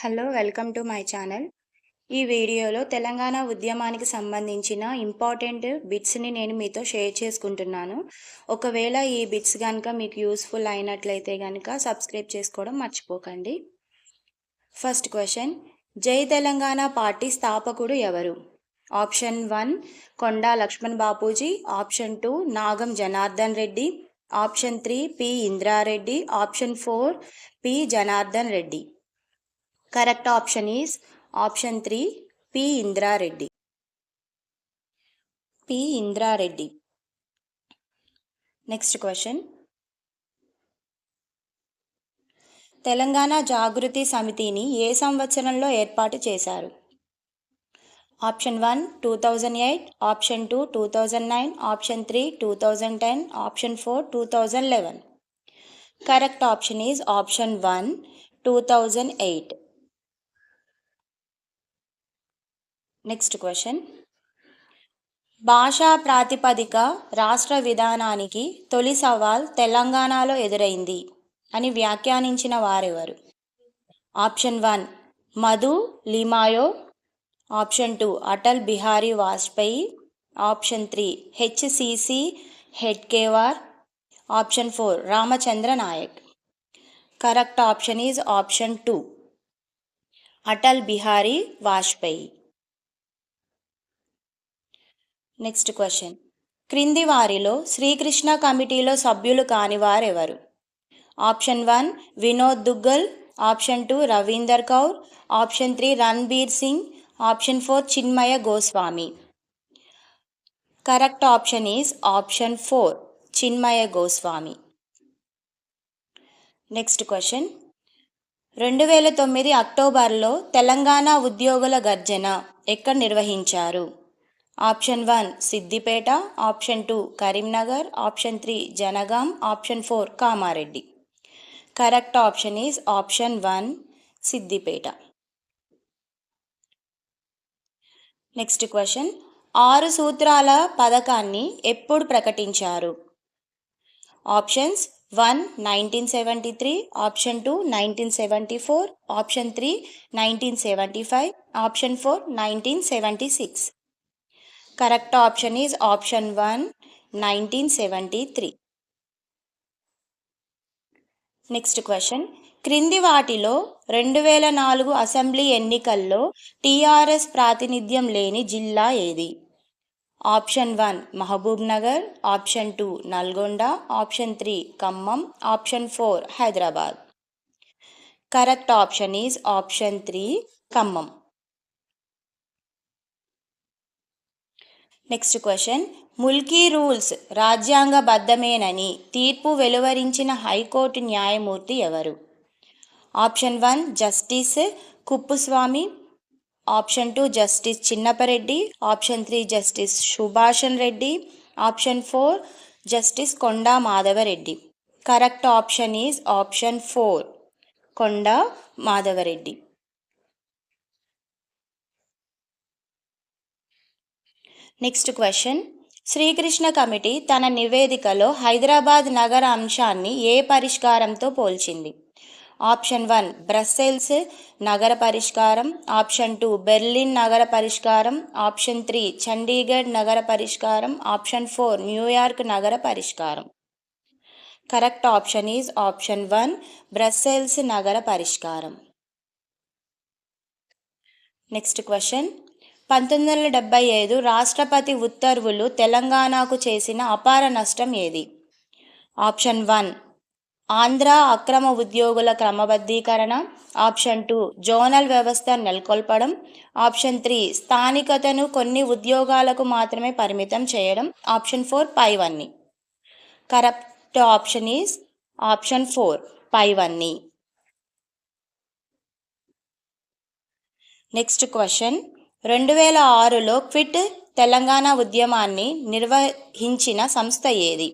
Hello, welcome to my channel. ఈ వీడియోలో తెలంగాణ ఉద్యమానికి సంబంధించిన ఇంపార్టెంట్ బిట్స్ని నేను మీతో షేర్ చేసుకుంటున్నాను. ఒకవేళ ఈ బిట్స్ కనుక మీకు యూస్ఫుల్ అయినట్లయితే కనుక సబ్స్క్రైబ్ చేసుకోవడం మర్చిపోకండి. ఫస్ట్ క్వశ్చన్, జై తెలంగాణ పార్టీ స్థాపకుడు ఎవరు? Option 1 Konda Laxman Bapuji, option 2 Nagam Janardhan Reddy, option 3 P Indra Reddy, option 4 P Janardhan Reddy. Correct option is option 3 P. Indra Reddy. P. Indra Reddy. Next question. Telangana Jagruthi సమితిని ఏ సంవత్సరంలో ఏర్పాటు చేశారు? Option 1 2008, option 2 2009, option 3 2010, option 4 2011. Correct option is option 1 2008. Next question, భాషా ప్రాతిపదిక రాష్ట్ర విధానానికి తొలి సవాల్ తెలంగాణలో ఎదురైంది అని వ్యాఖ్యానించిన వారెవరు? Option 1 Madhu Limaye, option 2 Atal Bihari Vajpayee, option 3 హెచ్సిసి Hedgewar, option 4 Ramachandra Nayak. Correct option is option 2 Atal Bihari Vajpayee. Next question, క్రింది వారిలో శ్రీకృష్ణ కమిటీలో సభ్యులు కాని వారెవరు? Option 1 Vinod Duggal, option 2 Ravinder Kaur, option 3 Ranbir Singh, option 4 Chinmaya Goswami. Correct option is option 4 Chinmaya Goswami. Next question, 2009 అక్టోబర్లో తెలంగాణ ఉద్యోగుల గర్జన ఎక్కడ నిర్వహించారు? Option 1 Siddipet, option 2 Karimnagar, option 3 Jangaon, option 4 Kamareddy. Correct option is option 1 Siddipet. Next question, 6 సూత్రాల పథకాన్ని ఎప్పుడు ప్రకటించారు? Options 1 1973, option 2 1974, option 3 1975, option 4 1976. Correct option is option 1 1973. Next question, క్రింది వాటిలో 2004 అసెంబ్లీ ఎన్నికల్లో టీఆర్ఎస్ ప్రాతినిధ్యం లేని జిల్లా ఏది? Option 1 Mahabub Nagar, option 2 Nalgonda, option 3 Khammam, option 4 Hyderabad. Correct option is option 3 Khammam. Next question, Mulki rules రాజ్యాంగబద్ధమేనని తీర్పు వెలువరించిన హైకోర్టు న్యాయమూర్తి ఎవరు? Option 1 justice Kuppuswamy, option 2 justice Chinnapareddy, option 3 justice Subhashan Reddy, option 4 justice Konda Madhavareddy. Correct option is option 4 Konda Madhavareddy. Next question, Srikrishna committee తన నివేదికలో హైదరాబాద్ నగర అంశాన్ని ఏ పరిష్కారంతో పోల్చింది? ఆప్షన్ 1 బ్రస్సెల్స్ నగర పరిష్కారం, ఆప్షన్ 2 బెర్లిన్ నగర పరిష్కారం, ఆప్షన్ 3 చండీగఢ్ నగర పరిష్కారం, ఆప్షన్ 4 న్యూయార్క్ నగర పరిష్కారం. Correct option is option 1 Brussels నగర పరిష్కారం. నెక్స్ట్ క్వశ్చన్, 1975 రాష్ట్రపతి ఉత్తర్వులు తెలంగాణకు చేసిన అపార నష్టం ఏది? ఆప్షన్ 1 ఆంధ్ర అక్రమ ఉద్యోగుల క్రమబద్ధీకరణ, ఆప్షన్ 2 జోనల్ వ్యవస్థ నెలకొల్పడం, ఆప్షన్ 3 స్థానికతను కొన్ని ఉద్యోగాలకు మాత్రమే పరిమితం చేయడం, ఆప్షన్ 4 పైవన్నీ. కరెక్ట్ ఆప్షన్ ఈజ్ ఆప్షన్ 4 పైవన్నీ. నెక్స్ట్ క్వశ్చన్, 2006లో క్విట్ తెలంగాణ ఉద్యమాన్ని నిర్వహించిన సంస్థ ఏది?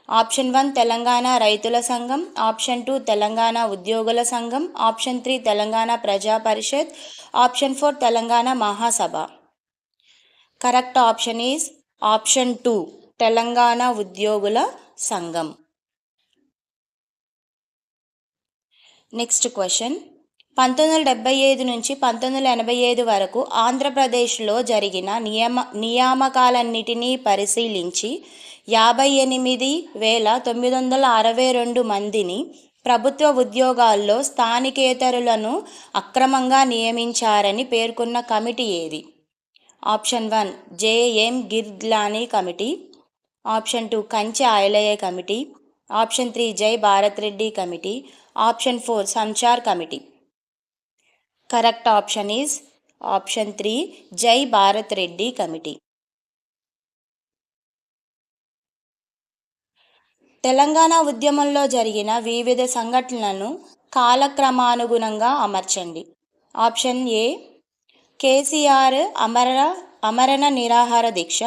ఆప్షన్ 1 తెలంగాణ రైతుల సంఘం, ఆప్షన్ 2 తెలంగాణ ఉద్యోగుల సంఘం, option 3 Telangana Praja Parishad, option 4 Telangana Mahasabha. Correct option is option 2 Telangana ఉద్యోగుల సంఘం. నెక్స్ట్ క్వశ్చన్, 1975 నుంచి 1985 వరకు ఆంధ్రప్రదేశ్లో జరిగిన నియామకాలన్నిటినీ పరిశీలించి 58,962 మందిని ప్రభుత్వ ఉద్యోగాల్లో స్థానికేతరులను అక్రమంగా నియమించారని పేర్కొన్న కమిటీ ఏది? Option 1 JM Girglani committee, option 2 కంచె ఐలయ్య కమిటీ, ఆప్షన్ 3 జై Bharat Reddy committee, option 4 Sanchar committee. Correct option is option 3 జై భారత్ రెడ్డి కమిటీ. తెలంగాణ ఉద్యమంలో జరిగిన వివిధ సంఘటనలను కాలక్రమానుగుణంగా అమర్చండి. ఆప్షన్ ఏ కేసీఆర్ అమరణ నిరాహార దీక్ష,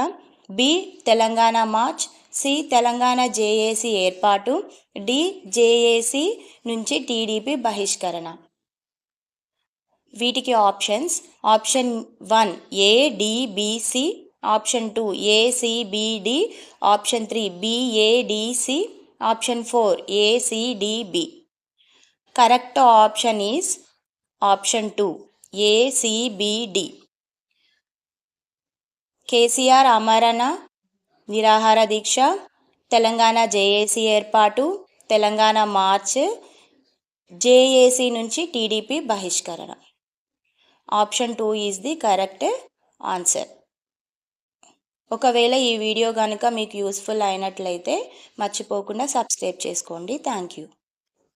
B Telangana march, C Telangana JAC ఏర్పాటు, డి జేఏసీ నుంచి టీడీపీ బహిష్కరణ. వీటికి options: option 1 ADBC, option 2 ACBD, option 3 BADC, option 4 ACDB. Correct option is option 2 ACBD. KCR అమరణ నిరాహార దీక్ష, తెలంగాణ జేఏసీ ఏర్పాటు, తెలంగాణ మార్చ్, జేఏసీ నుంచి టీడీపీ బహిష్కరణ. Option 2 is the correct answer. ఒకవేళ ఈ వీడియో కనుక మీకు యూస్ఫుల్ అయినట్లయితే మర్చిపోకుండా సబ్స్క్రైబ్ చేసుకోండి. Thank you.